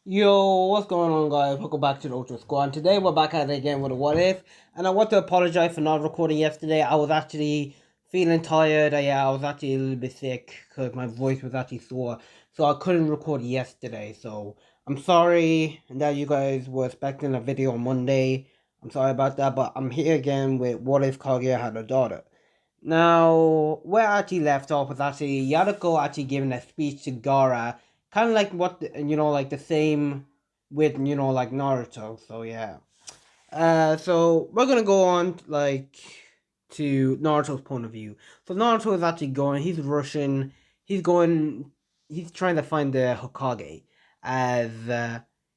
Yo, what's going on, guys? Welcome back to the Ultra Squad. Today we're back at it again with a what if, and I want to apologize for not recording yesterday. I was actually feeling tired. Yeah, I was actually a little bit sick because my voice was actually sore, so I couldn't record yesterday. So I'm sorry that you guys were expecting a video on Monday. I'm sorry about that, but I'm here again with what if Kaguya had a daughter. Now, where I actually left off was actually Yadako actually giving a speech to Gara, kind of like like the same with like Naruto. So yeah. So we're gonna go on to Naruto's point of view. So Naruto is actually going. He's rushing. He's going. He's trying to find the Hokage. As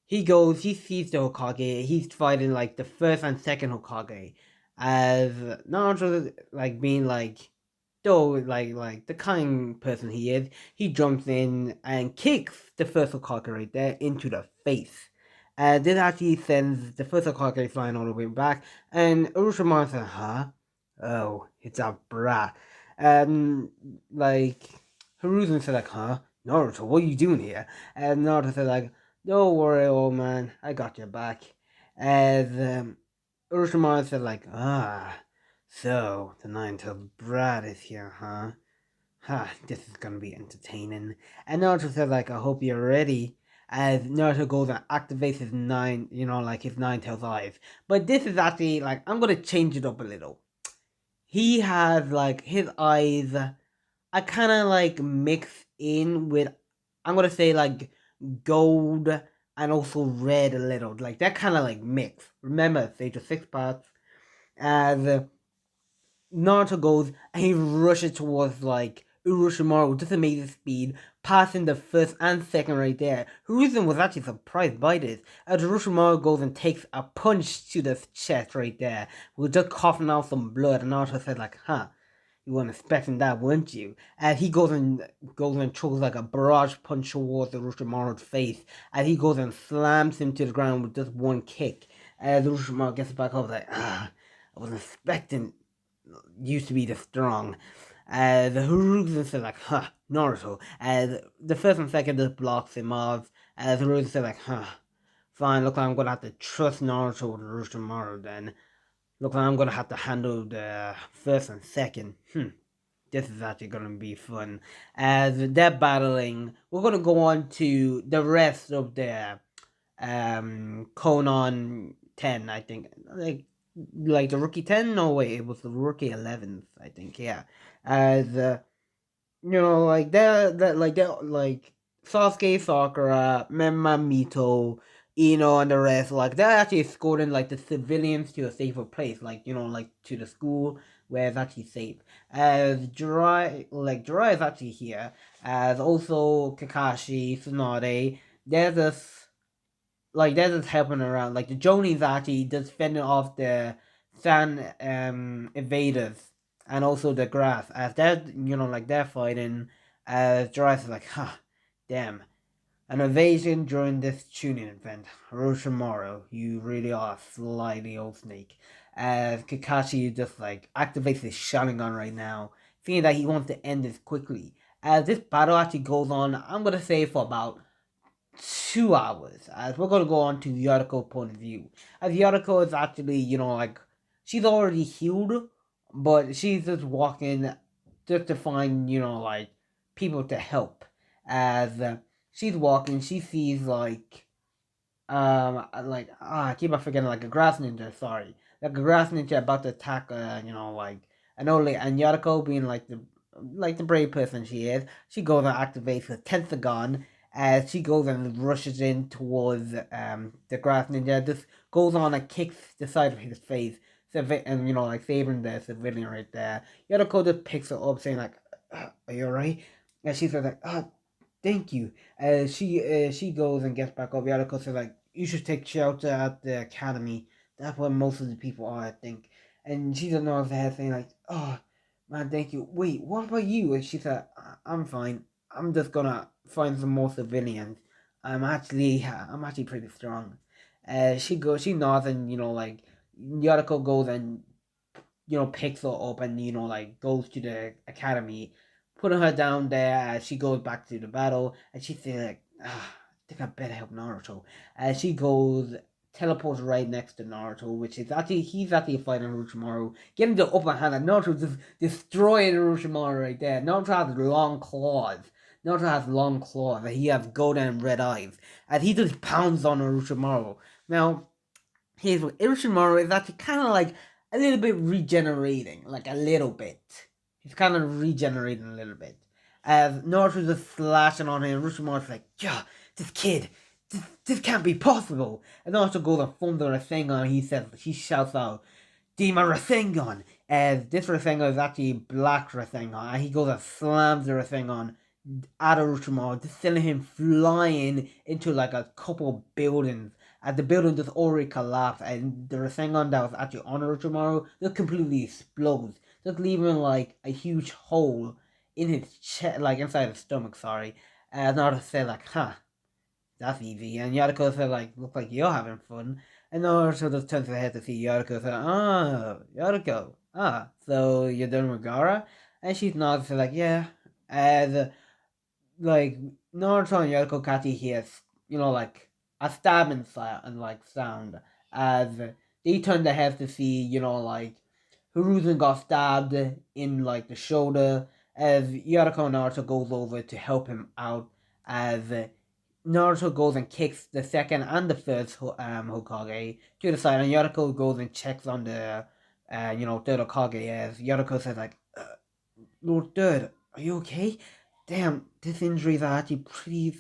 he goes, he sees the Hokage. He's fighting like the first and second Hokage. As Naruto like being like, though like the kind person he is, he jumps in and kicks the first Hokage right there into the face. This actually sends the first Hokage flying all the way back, and Orochimaru said, huh? Oh, it's a brat. And, like, Hiruzen said, like, huh? Naruto, what are you doing here? And Naruto said, like, don't worry, old man, I got your back. And Orochimaru said, like, so, the nine-tailed brat is here, huh? Ha, this is gonna be entertaining. And Naruto said, like, I hope you're ready. As Naruto goes and activates his his nine tails eyes. But this is actually, like, I'm gonna change it up a little. He has, like, his eyes are kind of, like, mixed in with, I'm gonna say, like, gold and also red a little. Like, they're kind of, like, mixed. Remember, Sage of Six Parts. As Naruto goes and he rushes towards like Orochimaru with just amazing speed, passing the first and second right there. Hiruzen was actually surprised by this, as Orochimaru goes and takes a punch to the chest right there, with just coughing out some blood, and Naruto said like, huh, you weren't expecting that, weren't you? And he goes and throws like a barrage punch towards Orochimaru's face, and he goes and slams him to the ground with just one kick. As Orochimaru gets back up like, I wasn't expecting used to be the strong. The Hiruzen said like, huh, Naruto. The first and second just blocks him off. The Hiruzen said like, huh, fine, look like I'm gonna have to trust Naruto with Orochimaru then. Look like I'm gonna have to handle the first and second. This is actually gonna be fun. As they're battling, we're gonna go on to the rest of the Conan 10, I think. Like the rookie 10? No way, it was the rookie 11th, I think. Yeah. As like Sasuke, Sakura, Memma, Mito, and the rest, like they're actually escorting like the civilians to a safer place, like like to the school where it's actually safe. As Jirai is actually here, as also Kakashi, Tsunade, they're just they're just helping around. Like the Jonies actually just fending off the sand invaders and also the grass as they're like they're fighting. As Jiraiya's like, huh, damn. An invasion during this tuning event. Orochimaru, you really are a slimy old snake. As Kakashi just like activates his Sharingan right now, feeling that he wants to end this quickly. As this battle actually goes on, I'm gonna say for about 2 hours, as we're gonna go on to the article point of view. As the article is actually, like she's already healed, but she's just walking just to find, like people to help. As she's walking, she sees I keep on forgetting like a grass ninja. Sorry, like a grass ninja about to attack. I know like and Yariko being like the brave person she is, she goes and activates her Tentagon as she goes and rushes in towards the grass ninja. Just goes on and kicks the side of his face, and like saving the civilian right there. Yariko just picks her up, saying like, "Are you alright?" And she says like, thank you." She goes and gets back up. Yariko says like, you should take shelter at the academy. That's where most of the people are, I think. And she doesn't know if they have saying like, oh man, thank you. Wait, what about you? And she said, I'm fine. I'm just gonna find some more civilians. I'm actually pretty strong. She nods and Yariko goes and picks her up and like goes to the academy, putting her down there as she goes back to the battle, and she says like, think I better help Naruto. She goes, teleports right next to Naruto, which is actually, he's actually fighting Orochimaru, getting the upper hand, and Naruto just destroying Orochimaru right there. Naruto has long claws. Naruto has long claws, and he has golden and red eyes, and he just pounds on Orochimaru. Now, here's what Orochimaru is actually kind of like a little bit regenerating, like a little bit. He's kind of regenerating a little bit. As Naruto's just slashing on him, Orochimaru's like, yeah, this kid, this can't be possible. And Naruto goes and forms a Rasengan, he shouts out, Demon Rasengan! As this Rasengan is actually Black Rasengan, and he goes and slams the Rasengan at Orochimaru, just sending him flying into like a couple buildings. As the building just already collapsed, and the Rasengan that was actually on Orochimaru just completely explodes, just leaving like a huge hole in his chest, like inside his stomach. Sorry. And Naruto said like, "Huh, that's easy." And Yasuko said like, "Look like you're having fun." And Naruto just turns his head to see Yasuko and said, "Ah, Yasuko, so you're done with Gaara?" And she's nodding, said like, "Yeah." As like Naruto and Yasuko Kachi hears, like a stabbing sound and like sound as they turn their heads to see, like Hiruzen got stabbed in like the shoulder as Yasuko and Naruto goes over to help him out as Naruto goes and kicks the second and the first Hokage to the side, and Yasuko goes and checks on the third Hokage as Yasuko says like, Lord Third, are you okay? Damn, this injury is actually pretty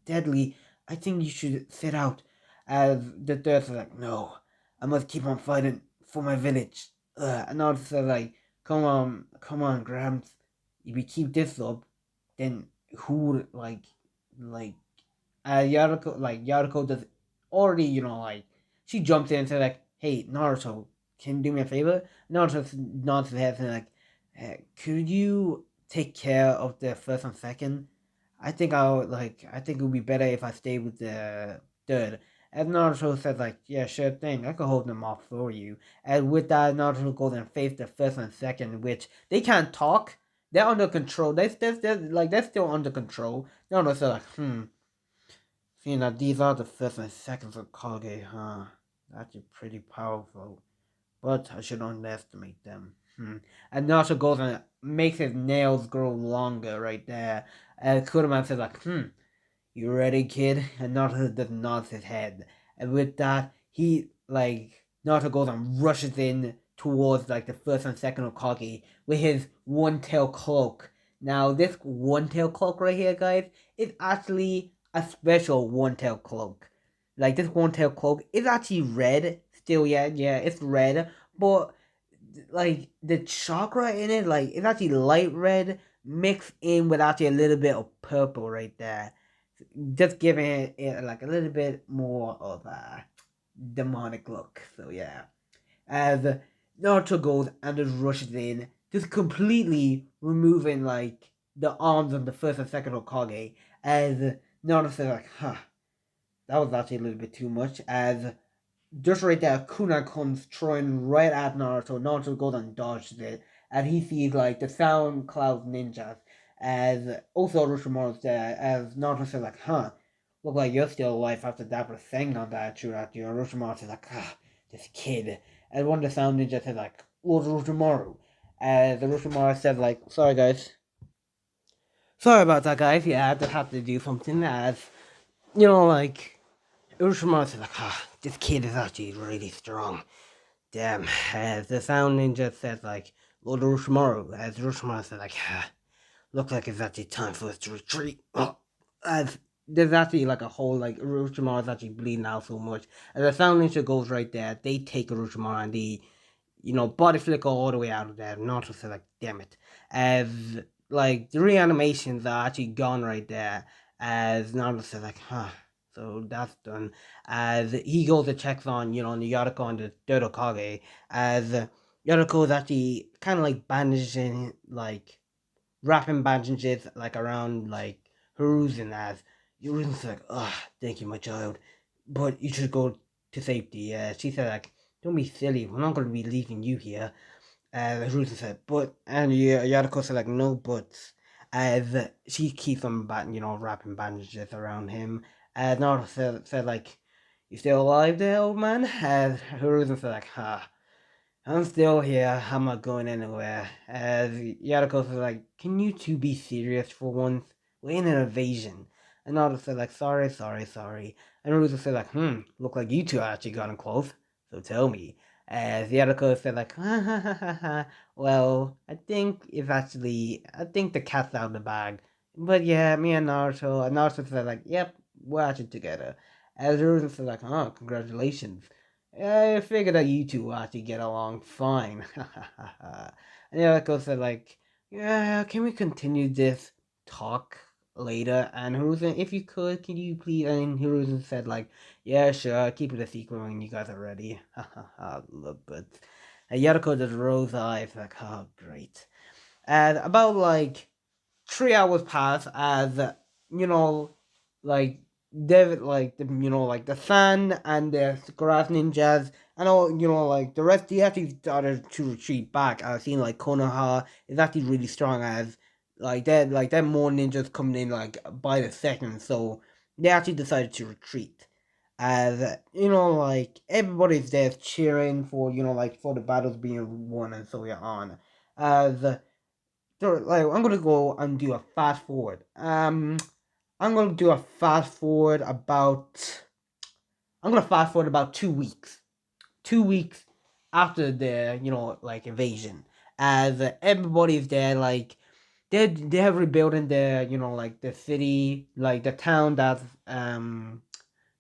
deadly. I think you should sit out. As the third is like, no, I must keep on fighting for my village. And Naruto says like, come on, Gramps. If we keep this up, then who like Yaruko does already, she jumps in and says like, hey Naruto, can you do me a favor? Naruto nods his head and like, could you take care of the first and second? I think it would be better if I stay with the third. And Naruto says like, yeah, sure thing, I could hold them off for you. And with that, Naruto goes and face the first and second, which they can't talk. They're under control. They're still under control. Naruto says like, seeing that these are the first and seconds of Kage, huh? That's pretty powerful. But I should underestimate them. And Naruto goes and makes his nails grow longer right there. And Kurama says like, you ready, kid? And Naruto just nods his head. And with that, Naruto goes and rushes in towards like the first and second Hokage with his one-tail cloak. Now, this one-tail cloak right here, guys, is actually a special one-tail cloak. Like, this one-tail cloak is actually red. Still, yeah, it's red. But, like, the chakra in it, like, it's actually light red mixed in with actually a little bit of purple right there. Just giving it like a little bit more of a demonic look. So, yeah. As Naruto goes and just rushes in, just completely removing, like, the arms of the first and second Hokage. As Naruto says, like, that was actually a little bit too much. As just right there, Kunai comes throwing right at Naruto. Naruto goes and dodges it. And he sees like the Sound Cloud ninjas. As also Orochimaru's there. As Naruto says like, look like you're still alive after that Rasengan that threw at you. Orochimaru says like, this kid. And one of the Sound ninjas says like, Lord Orochimaru. As Orochimaru says like, sorry guys. Sorry about that guys. Yeah, I just have to do something as, like, Orochimaru says like, this kid is actually really strong. Damn, as the Sound Ninja says like, Lord Orochimaru, as Orochimaru says like, looks like it's actually time for us to retreat. As there's actually like a whole, like, Orochimaru is actually bleeding out so much. As the Sound Ninja goes right there, they take Orochimaru and they, body flicker all the way out of there. Naruto says like, damn it. As, like, the reanimations are actually gone right there. As Naruto says like, so that's done. As he goes and checks on, the Yasuko and the third Hokage. As Yasuko is actually kind of like bandaging, like, wrapping bandages, like, around, like, Hiruzen. As Hiruzen's like, thank you, my child. But you should go to safety. She said, like, don't be silly. We're not going to be leaving you here. Hiruzen said, and Yasuko said, like, no buts. As she keeps on, wrapping bandages around him. Naruto said like, "You still alive there, old man?" And Hiruzen said like, "Ha, I'm still here. I'm not going anywhere." As Yadako said like, "Can you two be serious for once? We're in an invasion." And Naruto said like, "Sorry, sorry, sorry." And Hiruzen said like, look like you two actually gotten close. So tell me." As Yadako said like, "Ha ha ha ha ha. Well, I think the cat's out of the bag. But yeah, me and Naruto said like, yep, we're actually together." As Hiruzen said like, "Oh, congratulations. I figured that you two actually get along fine." And Yako said like, "Yeah, can we continue this talk later?" And Hiruzen, "If you could, can you please?" And Hiruzen said like, "Yeah, sure, keep it a secret when you guys are ready." Look good. And Yako just rolls eyes like, "Oh, great." And about like 3 hours pass as you know, like David, like like the sun and the grass ninjas and all, like the rest. They actually started to retreat back. I've seen like Konoha is actually really strong as like more ninjas coming in like by the second, so they actually decided to retreat. As like everybody's there cheering for like for the battles being won and so on. As so like I'm gonna go and do a fast forward. I'm gonna do a fast forward about. I'm gonna fast forward about 2 weeks. 2 weeks after the like invasion, as everybody's there like they're rebuilding the like the city, like the town that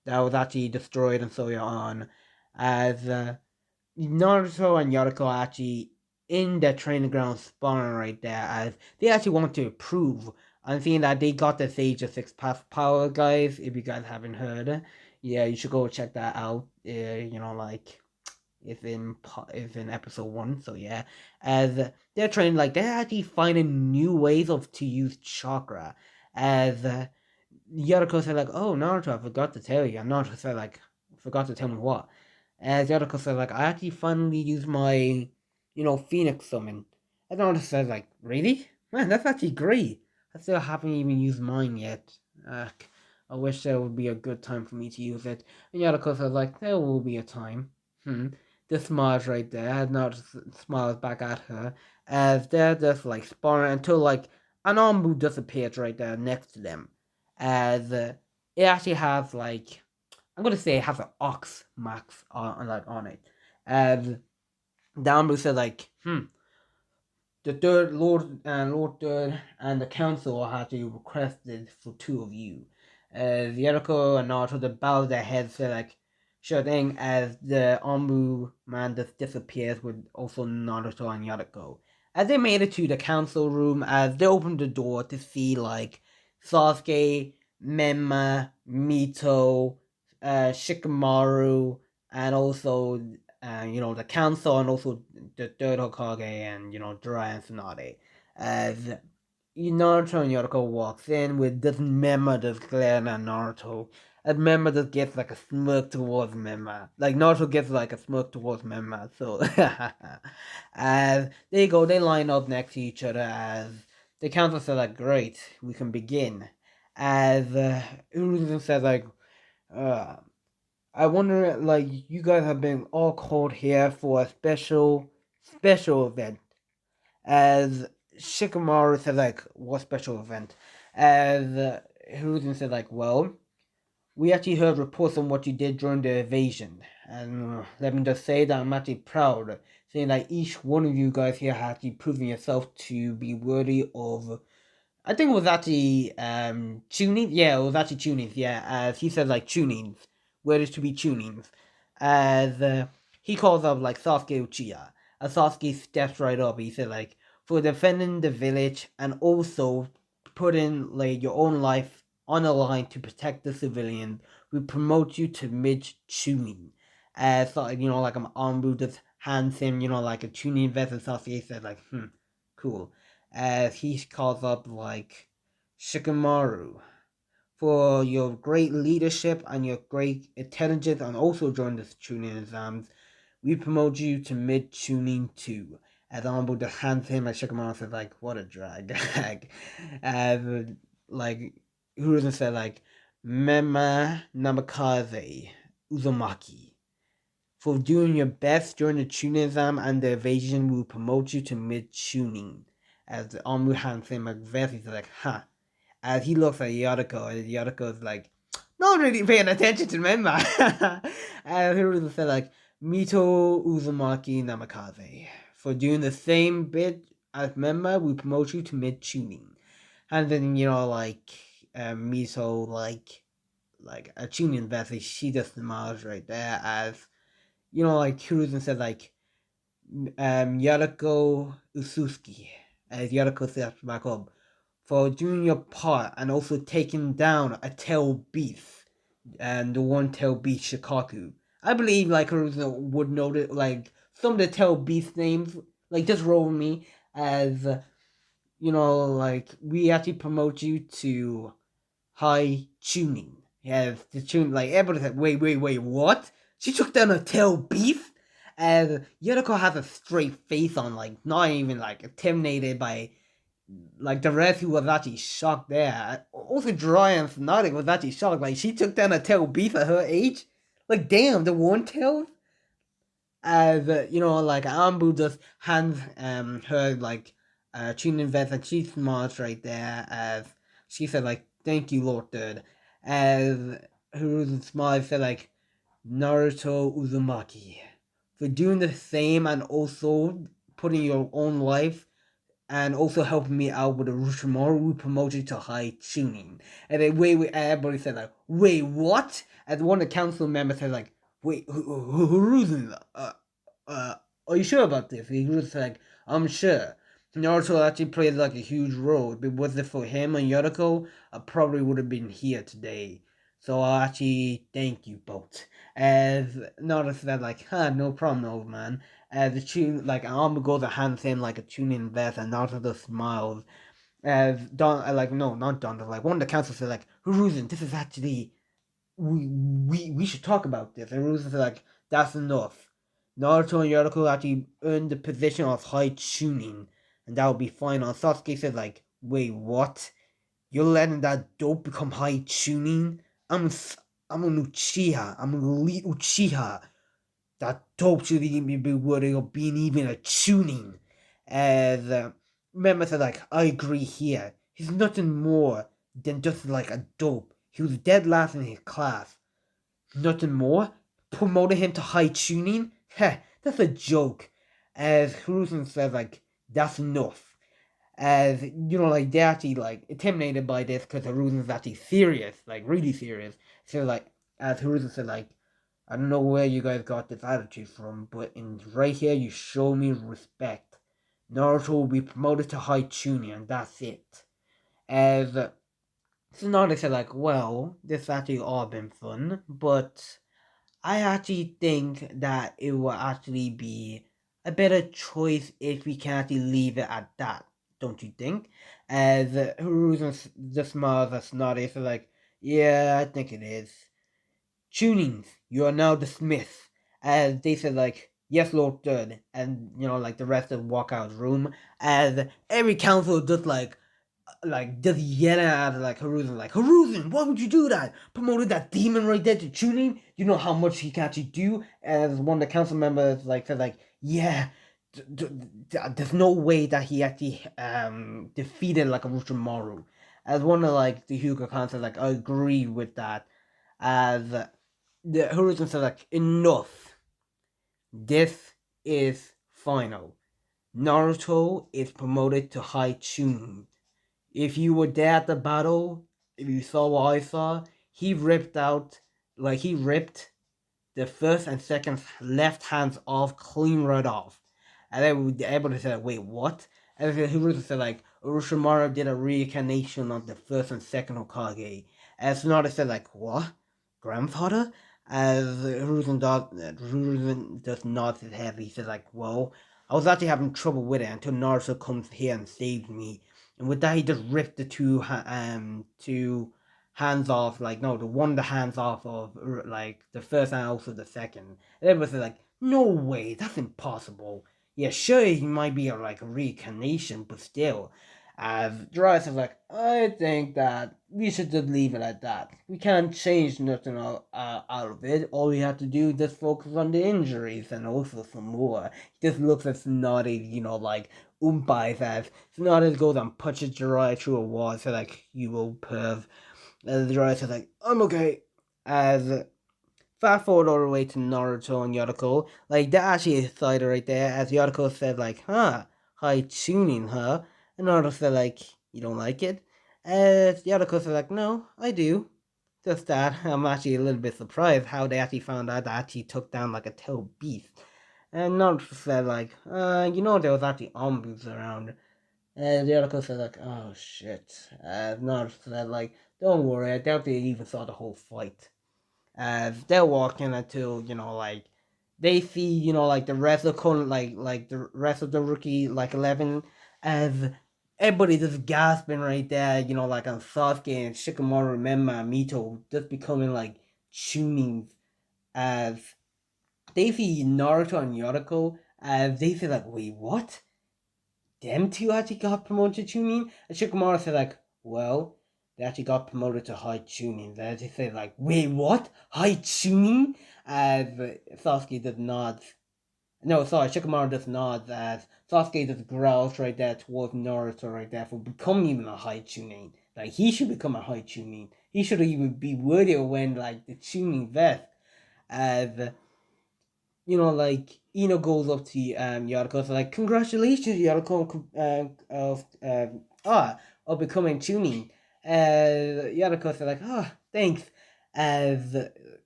was actually destroyed and so on. As Naruto and Yaruko are actually in the training ground spawning right there, as they actually want to prove and seeing that they got the Sage of Six Path Power, guys. If you guys haven't heard, yeah, you should go check that out. Like it's in episode 1. So yeah, as they're training, like they're actually finding new ways of to use chakra. As Yaruko said like, "Oh Naruto, I forgot to tell you." And Naruto said like, "Forgot to tell me what?" As Yaruko said like, "I actually finally used my, Phoenix summon." And Naruto said like, "Really? Man, that's actually great. I still haven't even used mine yet. Uh, I wish there would be a good time for me to use it." And Yaruko said like, "There will be a time." The smiles right there. And Naruto smiles back at her as they're just like sparring until like an Anbu disappears right there next to them. As it actually has like, I'm gonna say it has an ox max on it. As Downblue said like, the third Lord and Lord Third and the council had to requested for two of you. As Yeriko and Naruto they bow their heads say like, sure thing, as the Ombu man just disappears with also Naruto and Yariko. As they made it to the council room, as they opened the door to see like Sasuke, Menma, Mito, Shikamaru, and also the council and also the third Hokage and Jiraiya and Tsunade. As Naruto and Yoriko walks in with this Menma just glaring at Naruto. And Menma just gets like a smirk towards Menma. Like Naruto gets like a smirk towards Menma. So as they go, they line up next to each other as the council says like, great, we can begin. As Uruzun says like, uh, I wonder, like, you guys have been all called here for a special event. As Shikamaru said, like, what special event? As Hiruzen said, like, well, we actually heard reports on what you did during the invasion. And let me just say that I'm actually proud, saying that each one of you guys here has actually proven yourself to be worthy of. I think it was actually tuning. Yeah, it was actually tunings. Yeah, as he said, like tunings, where is to be tunings. As he calls up like Sasuke Uchiha. As Sasuke steps right up, he said like, for defending the village and also putting like your own life on the line to protect the civilians, we promote you to mid tuning. As so, like I'm Anbu just hands him, like a tuning vest, and Sasuke said like, cool. As he calls up like Shikamaru for your great leadership and your great intelligence, and also during the tuning exams, we promote you to mid tuning 2. As Honorable just hands him and Shikamaru says like, what a drag. As like Hiruzen said like, Mema Namikaze Uzumaki. For doing your best during the tuning exam and the evasion will promote you to mid-tuning. As the Amu Hansen McVeigh is like, huh. As he looks at Yotoko, and Yotoko's like, not really paying attention to Memma. And he was said like, Mito Uzumaki Namikaze. For doing the same bit as Memma, we promote you to mid-tuning. And then, Mito, like a tuning vessel, she just smiles right there as, Hiruzen said, like, Yotoko Ususki, as Yotoko steps back up, for doing your part and also taking down a tail beast, and the one tail beast Shikaku. I believe like Hiruzen would know that like some of the tail beast names, like just roll with me as like we actually promote you to high tuning. Yes, the tune like everybody said, wait, what? She took down a tail beast? And Yuriko has a straight face on, like not even like intimidated by like the rest who was actually shocked there. Also Dry and Fnatic was actually shocked. Like she took down a tail beast at her age. Like damn, the one tail. As like Ambu just hands her like tuning vest and she smiles right there as she said like thank you Lord Third. As Hiruzen smiles said like Naruto Uzumaki for doing the same and also putting your own life and also helping me out with the Rushimaru promoted to high tuning. And then everybody said like, wait, what? And one of the council members said like, wait, who's are you sure about this? He was like, I'm sure. Naruto actually played like a huge role. If it wasn't for him and Yotoko, I probably would have been here today. So I actually thank you both. As Naruto said like, no problem, old man. As the tune, like Arm goes and hands him like a tuning vest, and Naruto just smiles. As Don, like no, not Don, like one of the council said like, Hiruzen, this is actually we should talk about this. And Hiruzen said like, that's enough. Naruto and Yotoko actually earned the position of high tuning, and that would be fine. And Sasuke said like, wait, what? You're letting that dope become high tuning? I'm an Uchiha. I'm an elite Uchiha. That dope should even be worthy of being even a tuning. As Member said, like, I agree here. He's nothing more than just like a dope. He was dead last in his class. Nothing more? Promoted him to high tuning? Heh, that's a joke. As Hiruzen says, like, that's enough. As, like, they're actually, like, intimidated by this because Hiruzen's actually serious, like, really serious. So, like, as Hiruzen said, like, I don't know where you guys got this attitude from, but in right here, you show me respect. Naruto will be promoted to high tuning, and that's it. As Tsunade said, like, well, this actually all been fun, but I actually think that it will actually be a better choice if we can actually leave it at that. Don't you think? As Hiruzen just smiles at Tsunade, so like, yeah, I think it is. Tunings, you are now dismissed. As they said, like, yes, Lord Third, and like the rest of the walkout room. As every council just just yelling at like Hiruzen, why would you do that? Promoted that demon right there to tuning. You know how much he can actually do. As one of the council members like said, like, yeah, there's no way that he actually defeated like a Orochimaru. As one of like the Hyuga Khan said, like, I agree with that. As the Hiruzen said, like, enough. This is final. Naruto is promoted to high tuning. If you were there at the battle, if you saw what I saw, he ripped the first and second left hands off clean right off. And then everybody said, wait, what? And then he said, like, Orochimaru did a reincarnation of the first and second Hokage. And Tsunade said, like, what? Grandfather? As Hiruzen just nods his head, he said, like, well, I was actually having trouble with it until Naruto comes here and saves me. And with that, he just ripped the two hands off, like, no, the one the hands off of, like, the first and also the second. And everybody said, like, no way, that's impossible. Yeah, sure, he might be a reincarnation, but still. As Jiraiya says, like, I think that we should just leave it at that. We can't change nothing out of it. All we have to do is just focus on the injuries and also some more. He just looks at Tsunade, like, umpai says. Tsunade goes and punches Jiraiya through a wall, so like, you will perv. Jiraiya says, like, I'm okay. As fast forward all the way to Naruto and Yotoko, like that actually is cited right there, as Yotoko said, like, high tuning, huh? And Naruto said, like, you don't like it? As Yotoko said, like, no, I do. Just that, I'm actually a little bit surprised how they actually found out that actually took down, like, a tail beast. And Naruto said, like, there was actually zombies around. And Yotoko said, like, oh shit. Naruto said, like, don't worry, I doubt they even saw the whole fight. As they're walking until like they see like the rest of the rest of the rookie 11, as everybody just gasping right there, like on Sasuke and Shikamaru, remember Mito just becoming like tunings, as they see Naruto and Yotoko, as they say like, wait, what, them two actually got promoted to tuning? And Shikamaru said like, well, they actually got promoted to high tuning. They actually said like, wait, what? High tuning? As Sasuke does not. No, sorry, Shikamaru does not. As Sasuke just growls right there towards Naruto right there for becoming even a high tuning. Like he should become a high tuning. He should even be worthy of when like the tuning vest. As like Ino goes up to Yotoko, so like, congratulations, Yotoko, of becoming tuning. Yotoko said like, thanks. As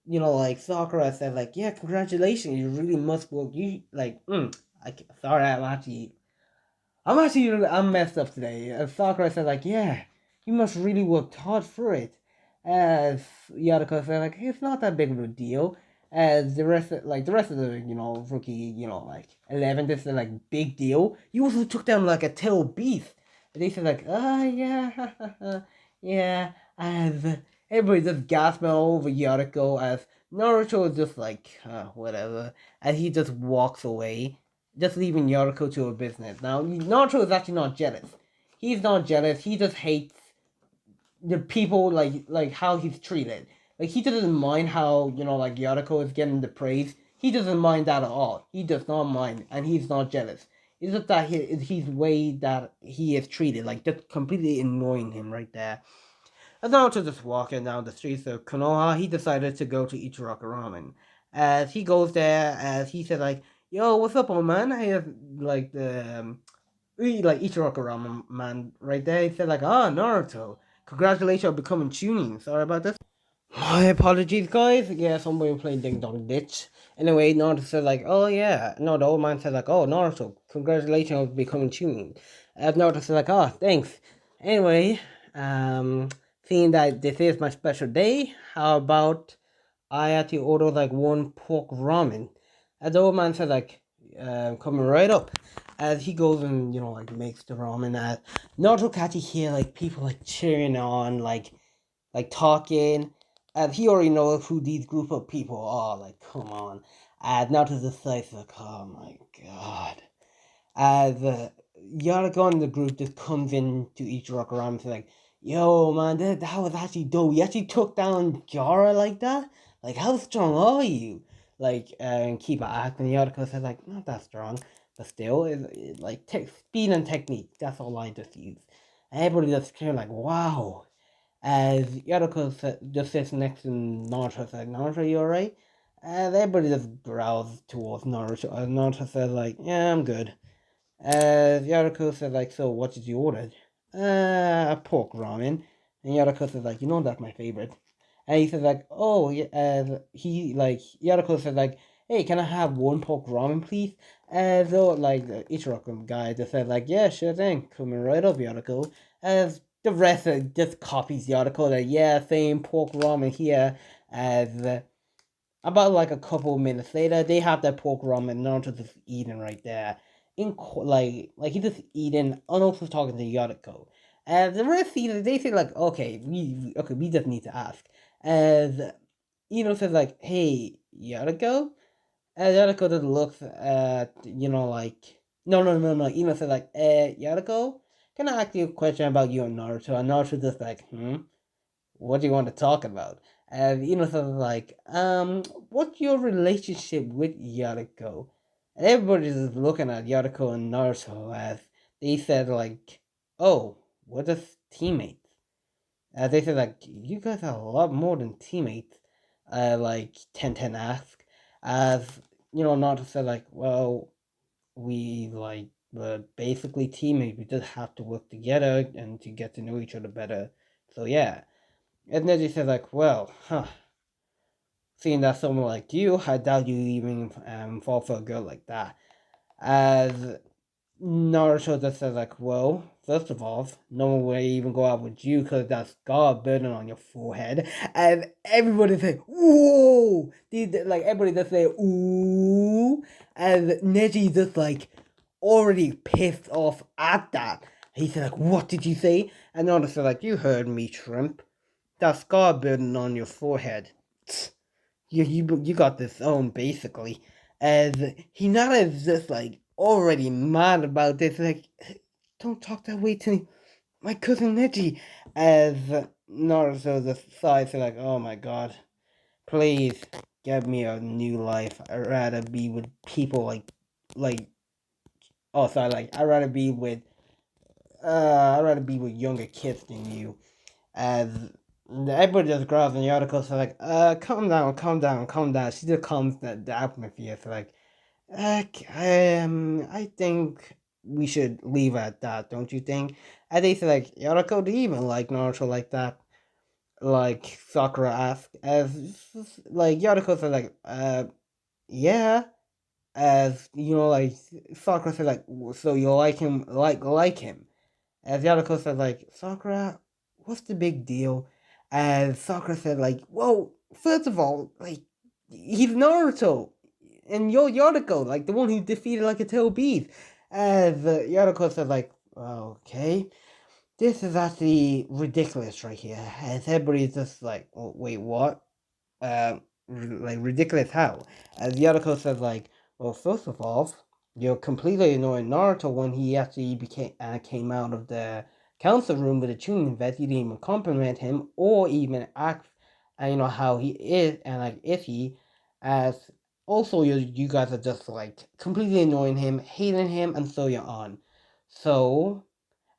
like Sakura said like, yeah, congratulations, you really must work. You like, sorry, I'm messed up today. Sakura said like, yeah, you must really work hard for it. As Yadako said like, hey, it's not that big of a deal. As the rest of the rookie 11, this is like big deal. You also took down like a tail beast. And they said like, yeah, yeah. As everybody just gasping all over Yadako, as Naruto is just like, whatever. As he just walks away, just leaving Yoriko to her business. Now, Naruto is actually not jealous. He's not jealous. He just hates the people, like how he's treated. Like he doesn't mind how like Yoriko is getting the praise. He doesn't mind that at all. He does not mind, and he's not jealous. It's just that he's way that he is treated, like just completely annoying him right there. As Naruto just walking down the streets of Konoha, he decided to go to Ichiraka Ramen. As he goes there, as he said like, "Yo, what's up, old man?" I have like the Ichiraka Ramen man right there. He said like, "Ah, Naruto, congratulations on becoming tuning. Sorry about this." My apologies, guys. Yeah, somebody playing Ding Dong Ditch. Anyway, Naruto said like, "Oh yeah." No, the old man said like, "Oh, Naruto, congratulations on becoming tuning." Naruto said like, "Oh, thanks." Anyway, seeing that this is my special day, how about I actually order like one pork ramen? And the old man said like, coming right up. As he goes and like makes the ramen, Naruto can actually hear like people like cheering on, like talking. And he already knows who these group of people are. Like, come on. And Naruto just like, oh my god. As Yaragon in the group just comes in to each rock around and says like, yo man, that was actually dope. You actually took down Gara like that? Like how strong are you? Like and keep acting. Yarako says like, not that strong. But still, like speed and technique, that's all I just use. And everybody just kind of like, wow. As Yarako just sits next to Naruto, says, Naruto, you alright? And everybody just growls towards Naruto. Naruto says like, yeah, I'm good. Yarako said like, so what did you order? A pork ramen. And Yarako said like, that's my favorite. And he said like, oh, yeah, Yarako said like, hey, can I have one pork ramen, please? And so like the Ichiraku guy just said like, yeah, sure thing, coming right up, Yarako. As the rest just copies Yarako, like, yeah, same pork ramen here. As about like a couple of minutes later, they have that pork ramen. Naruto just eating right there, like he just eating, and also talking to Yotoko. And the rest, they say like, okay, we just need to ask. As says like, hey, Yotoko, and Yotoko just looks at like, no. Ino says like, Yotoko, can I ask you a question about you and Naruto? And Naruto just like, what do you want to talk about? And sort of like, what's your relationship with Yariko? And everybody's just looking at Yariko and Naruto as they said like, oh, we're just teammates. They said like, you guys are a lot more than teammates. Like Ten asked, as Naruto said like, well, we like were basically teammates. We just have to work together and to get to know each other better. So yeah. And then he said like, well, seeing that someone like you, I doubt you even fall for a girl like that. As Naruto just says like, well, first of all, no one will even go out with you because that scar burning on your forehead. And everybody say, whoa! Like everybody just say, ooh. And Neji just like already pissed off at that. He said like, what did you say? And Naruto said like, you heard me, shrimp. That scar burning on your forehead. You got this own basically. As Hinata is just like already mad about this, like don't talk that way to my cousin Neji. As Naruto decides like, oh my god, please give me a new life. I'd rather be with people like oh sorry, like I'd rather be with younger kids than you. As everybody just grabs in the article, so like, calm down, calm down, calm down. She just calms the atmosphere. So like, I think we should leave at that, don't you think? And they say like, Yarako, do you even like Naruto like that? Like Sakura asked, as like Yarako said like, yeah. As like Sakura said like, so you like him, like him. As Yarako said, like, Sakura, what's the big deal? As Sakura said, like, well, first of all, like, he's Naruto. And you're Yarako, like, the one who defeated, like, a tail beast. As Yarako said, like, okay, this is actually ridiculous right here. As everybody's just like, oh, wait, what? Like ridiculous how? As Yarako says, like, well, first of all, you're completely ignoring Naruto when he actually came out of the council room with a tuning vest. You didn't even compliment him or even ask, how he is and like if he, as also you guys are just like completely ignoring him, hating him, and so you're on. So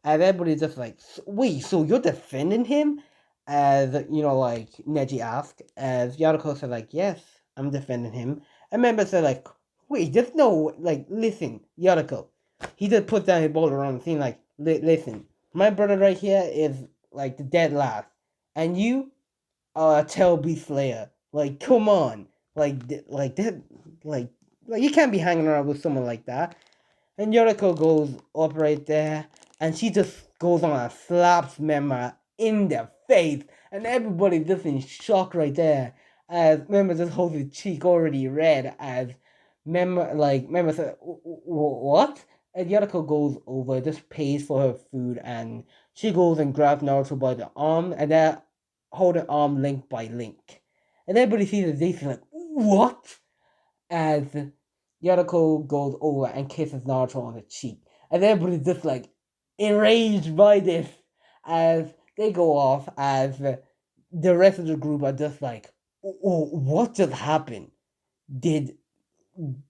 and everybody's just like, wait, so you're defending him? As, like, Neji asked. As Yariko said, like, yes, I'm defending him. And member said, like, wait, there's no, like, listen, Yariko. He just put down his boulder on the scene, like, listen, my brother right here is, like, the dead last. And you are a Tail Beast Slayer. Like, come on. That, like, you can't be hanging around with someone like that. And Yoriko goes up right there, and she just goes on and slaps Memma in the face, and everybody just in shock right there. As Memma just holds his cheek already red, as Memma said, "What?" And Yoriko goes over, just pays for her food, and she goes and grabs Naruto by the arm, and they're holding arm link by link. And everybody sees the Jason like, "What?" As Yarako goes over and kisses Naruto on the cheek. And everybody's just like enraged by this as they go off, as the rest of the group are just like, oh, what just happened? Did,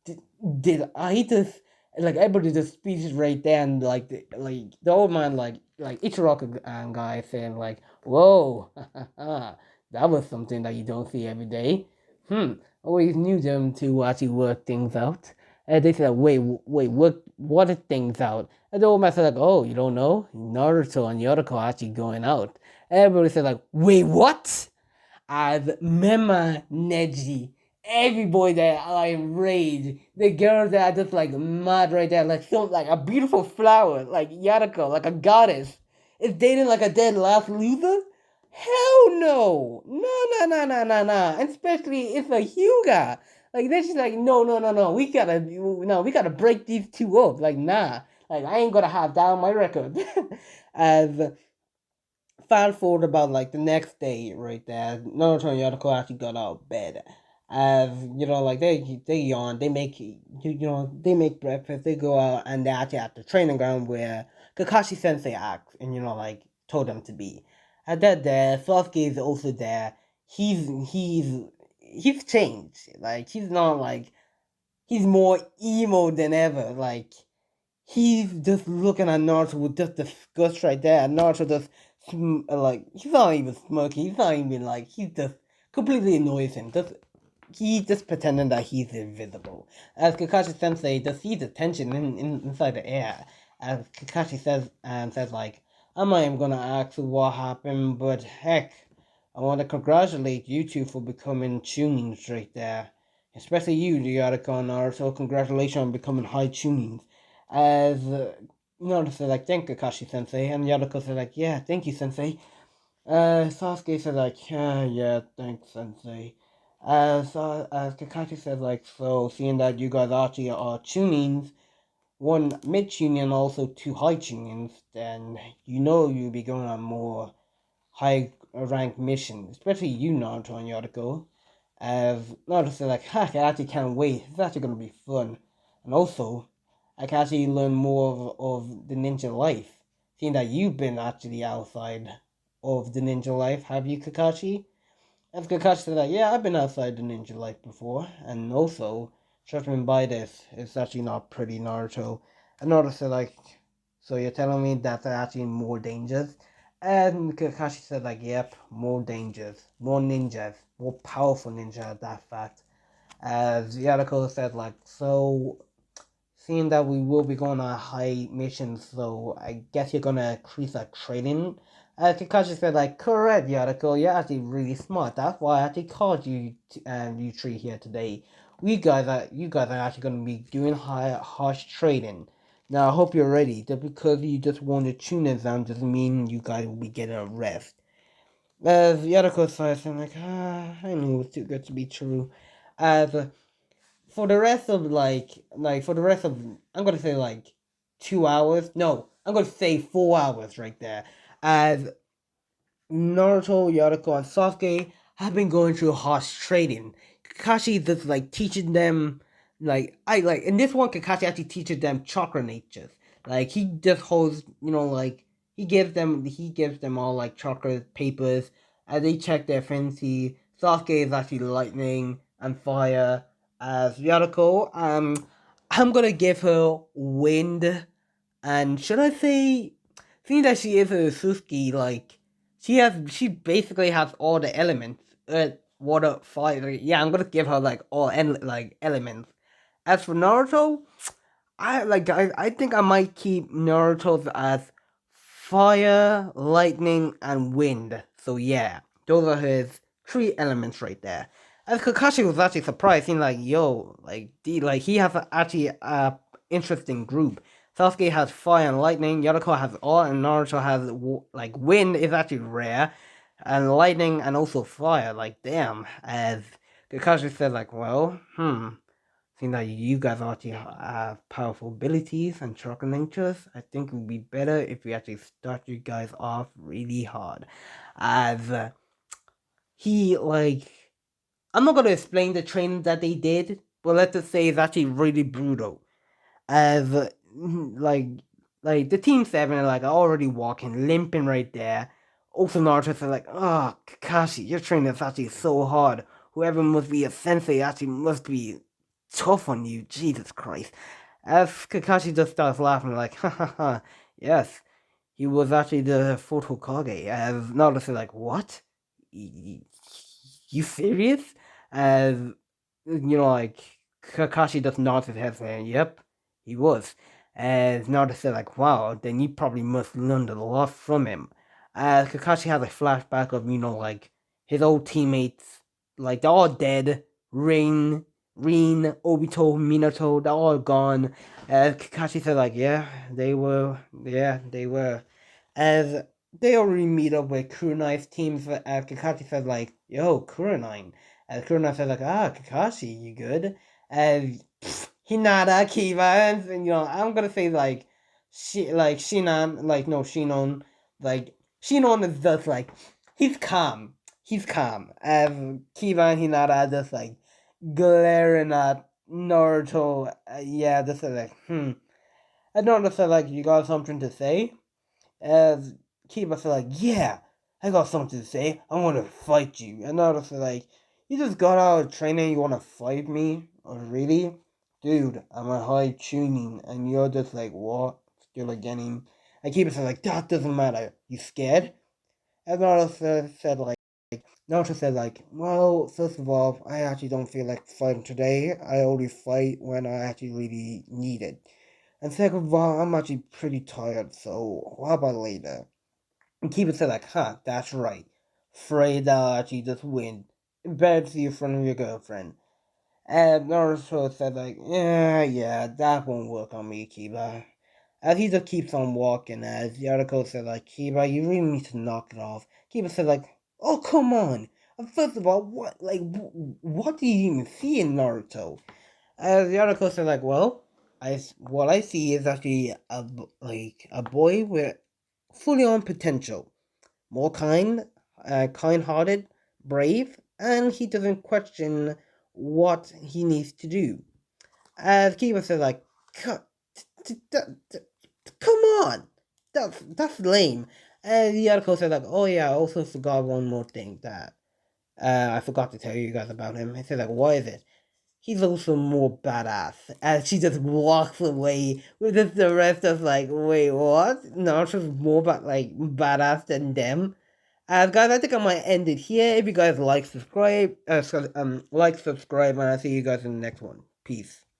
did, did I just like everybody just speaks right there and like the old man like Ichiraka guy saying like, whoa, that was something that you don't see every day. Always knew them to actually work things out. And they said, wait, what are things out? And the old man said, like, oh, you don't know? Naruto and Yoriko are actually going out. Everybody said, like, wait, what? As Mema Neji, every boy that are enraged, the girls that are just like mad right there, like like a beautiful flower, like Yariko, like a goddess, is dating like a dead last loser? Hell no! No. And especially if a Hyuga. Like then she's like, no. We gotta break these two up. Like nah. Like I ain't gonna have that on my record. As fast forward about like the next day, right there, Naruto and Yonako actually got out of bed. As like they yawn, they make they make breakfast, they go out and they actually at the training ground where Kakashi Sensei asked, and like told them to be. At that there, Sasuke is also there. He's changed. Like he's not like he's more emo than ever. Like he's just looking at Naruto with just disgust right there. And Naruto just like he's not even smirking. He's not even like he's just completely annoys him. Just he just pretending that he's invisible. As Kakashi Sensei just sees the tension inside the air. As Kakashi says like, I'm not even gonna ask what happened, but heck, I want to congratulate you two for becoming tunings right there. Especially you, Ryotaka and Naruto. Congratulations on becoming high tunings. As Naruto said like, thank Kakashi Sensei, and Ryotaka said like, yeah, thank you Sensei. Sasuke said like, yeah, thanks Sensei. As Kakashi said like, so seeing that you guys actually are tunings, one mid-tuning and also two high tunings, then you'll be going on more high ranked missions, especially you Naruto and Yotoko. As Naruto said like, I actually can't wait, it's actually gonna be fun. And also, I can actually learn more of the ninja life. Seeing that you've been actually outside of the ninja life, have you, Kakashi? As Kakashi said that, yeah, I've been outside the ninja life before, and also, judging by this, it's actually not pretty, Naruto. And Naruto said like, so you're telling me that there are actually more dangers? And Kakashi said like, yep, more dangers, more ninjas, more powerful ninja at that fact. As Yadako said like, so seeing that we will be going on high missions, so I guess you're gonna increase our training. Kakashi said, like, correct, Yadako, you're actually really smart. That's why I actually called you three here today. You guys are actually gonna be doing harsh training. Now, I hope you're ready. Just because you just won the tune exam doesn't mean you guys will be getting a rest. As Yadako says, I'm like, I knew it was too good to be true. As for the rest of for the rest of I'm gonna say like 2 hours. No, I'm gonna say 4 hours right there. As Naruto, Yasuko, and Sasuke have been going through harsh training. Kakashi just like teaching them like in this one Kakashi actually teaches them chakra natures. Like he just holds like he gives them all like chakra papers and they check their fancy. Sasuke is actually lightning and fire. As Yasuko, I'm gonna give her wind and should I say seeing that she is a Suzuki, like she basically has all the elements. Earth, water, fire. Yeah, I'm gonna give her like all elements. As for Naruto, I think I might keep Naruto's as fire, lightning, and wind. So yeah, those are his three elements right there. As Kakashi was actually surprised, seeing like, yo, he has actually a interesting group. Sasuke has fire and lightning, Yasuko has all, and Naruto has like wind is actually rare, and lightning and also fire. Like damn, as Kakashi said, like, well, seeing that you guys actually have powerful abilities and chakra natures, I think it would be better if we actually start you guys off really hard. As he like, I'm not gonna explain the training that they did, but let's just say it's actually really brutal. As like the team seven are like already walking, limping right there. Also Naruto said like, oh Kakashi, your training is actually so hard. Whoever must be a sensei actually must be tough on you, Jesus Christ. As Kakashi just starts laughing like, ha ha ha, yes, he was actually the fourth Hokage. As Naruto said like, what? You serious? As like Kakashi just nods his head saying, yep, he was. As Naruto said like, wow, then you probably must learn a lot from him. As Kakashi has a flashback of, like his old teammates, like they're all dead. Rin, Obito, Minato, they're all gone. As Kakashi said like, yeah, they were. As they already meet up with Kunai's teams, as Kakashi said like, yo, Kunai. As Kurona said like, Kakashi, you good? As Hinata, Kiba, and I'm gonna say like Shinon, like no Shinon, like Shinon is just like he's calm. He's calm. As Kiba and Hinata are just like glaring at Naruto. Yeah, just like, And Naruto said like, you got something to say? As Kiba said, like, yeah, I got something to say. I want to fight you. And Naruto said, like, you just got out of training. You want to fight me? Oh, really? Dude, I'm a high tuning. And you're just like, what? Still getting. And Kiba said, like, that doesn't matter. You scared? And Naruto said, like, well, first of all, I actually don't feel like fighting today. I only fight when I actually really need it. And second of all, I'm actually pretty tired, so how about later? And Kiba said, like, huh, that's right. Afraid I'll actually just win. Better to see you in front of your girlfriend. And Naruto said, like, yeah, that won't work on me, Kiba. As he just keeps on walking, as the article said, like, Kiba, you really need to knock it off. Kiba said, like, oh, come on. First of all, what do you even see in Naruto? As the article said, like, well, what I see is actually a boy with fully on potential, more kind-hearted, brave, and he doesn't question what he needs to do. As Kiba said, like, come on, that's lame. And the article said, like, oh yeah, I also forgot one more thing that I forgot to tell you guys about him. He said, like, what is it? He's also more badass. As she just walks away with just the rest of like, wait, what? Naruto's more badass than them. Guys, I think I might end it here. If you guys like, subscribe, and I see you guys in the next one. Peace.